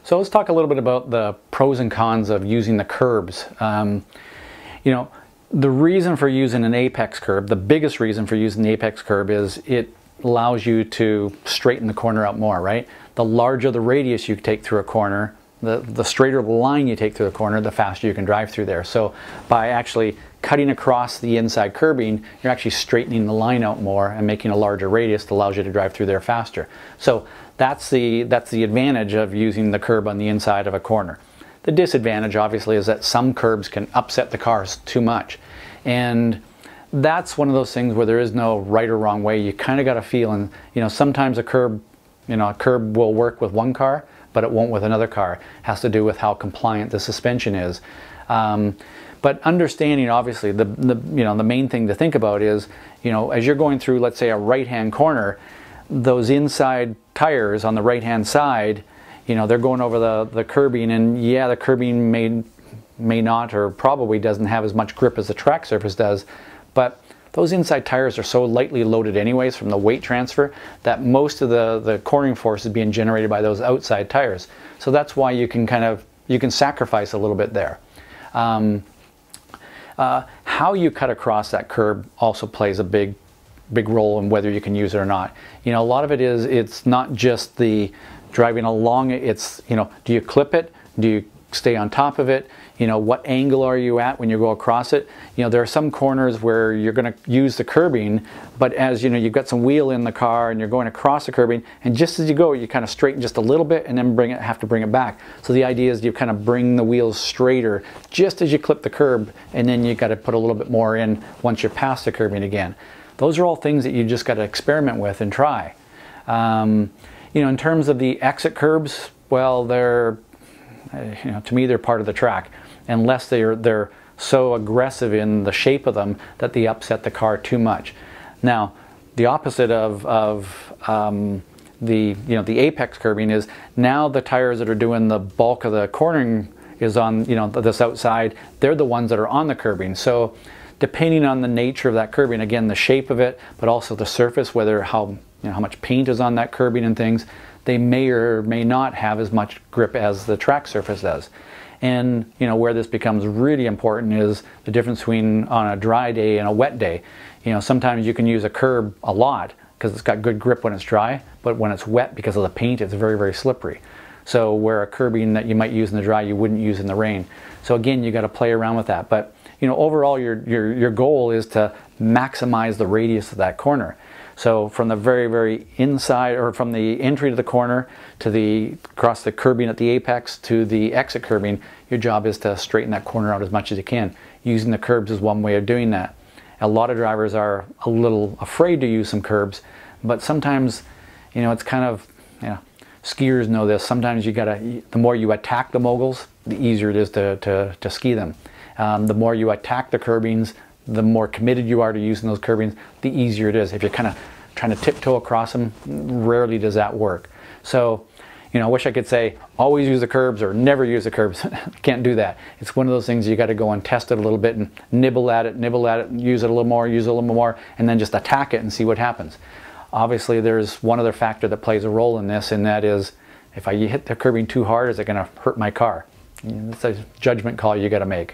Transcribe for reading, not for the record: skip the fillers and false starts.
So let's talk a little bit about the pros and cons of using the Kerbs. You know, the reason for using an apex curb, the biggest reason for using the apex curb is it allows you to straighten the corner out more, right? The larger the radius you take through a corner, the straighter the line you take through the corner, the faster you can drive through there. So by actually cutting across the inside curbing, you're actually straightening the line out more and making a larger radius that allows you to drive through there faster. So that's the advantage of using the curb on the inside of a corner. The disadvantage, obviously, is that some curbs can upset the cars too much. And that's one of those things where there is no right or wrong way. You kind of got a feeling, you know, sometimes a curb will work with one car, but it won't with another car. It has to do with how compliant the suspension is. But understanding, obviously, the main thing to think about is, you know, as you're going through, let's say, a right-hand corner, those inside tires on the right-hand side, you know, they're going over the curbing, and yeah, the curbing may not, or probably doesn't have as much grip as the track surface does, but those inside tires are so lightly loaded anyways from the weight transfer that most of the cornering force is being generated by those outside tires. So that's why you can sacrifice a little bit there. How you cut across that curb also plays a big role in whether you can use it or not. You know, a lot of it is, it's not just the driving along it, it's, you know, do you clip it? Do you stay on top of it? You know, what angle are you at when you go across it? You know, there are some corners where you're going to use the curbing, but as you know, you've got some wheel in the car and you're going across the curbing, and just as you go, you kind of straighten just a little bit and then have to bring it back. So the idea is you kind of bring the wheels straighter just as you clip the curb, and then you got to put a little bit more in once you're past the curbing again. Those are all things that you just got to experiment with and try. You know, in terms of the exit curbs, well, they're, you know, to me, they're part of the track, unless they're so aggressive in the shape of them that they upset the car too much. Now, the opposite of the apex curbing is, now the tires that are doing the bulk of the cornering is on, you know, this outside. They're the ones that are on the curbing. So depending on the nature of that curbing, again, the shape of it, but also the surface, whether how much paint is on that curbing and things, they may or may not have as much grip as the track surface does. And you know, where this becomes really important is the difference between on a dry day and a wet day. You know, sometimes you can use a curb a lot because it's got good grip when it's dry, but when it's wet, because of the paint, it's very, very slippery. So where a curbing that you might use in the dry, you wouldn't use in the rain. So again, you got to play around with that. But you know, overall, your goal is to maximize the radius of that corner. So from the very, very inside, or from the entry to the corner to across the curbing at the apex to the exit curbing, your job is to straighten that corner out as much as you can. Using the curbs is one way of doing that. A lot of drivers are a little afraid to use some curbs, but sometimes, you know, it's kind of, you know, skiers know this. Sometimes you gotta, the more you attack the moguls, the easier it is to ski them. The more you attack the curbings, the more committed you are to using those curbings, the easier it is. If you're kind of trying to tiptoe across them, rarely does that work. So, you know, I wish I could say always use the curbs or never use the curbs. Can't do that. It's one of those things you got to go and test it a little bit and nibble at it, and use it a little more, use it a little more, and then just attack it and see what happens. Obviously, there's one other factor that plays a role in this, and that is, if I hit the curbing too hard, is it going to hurt my car? It's a judgment call you got to make.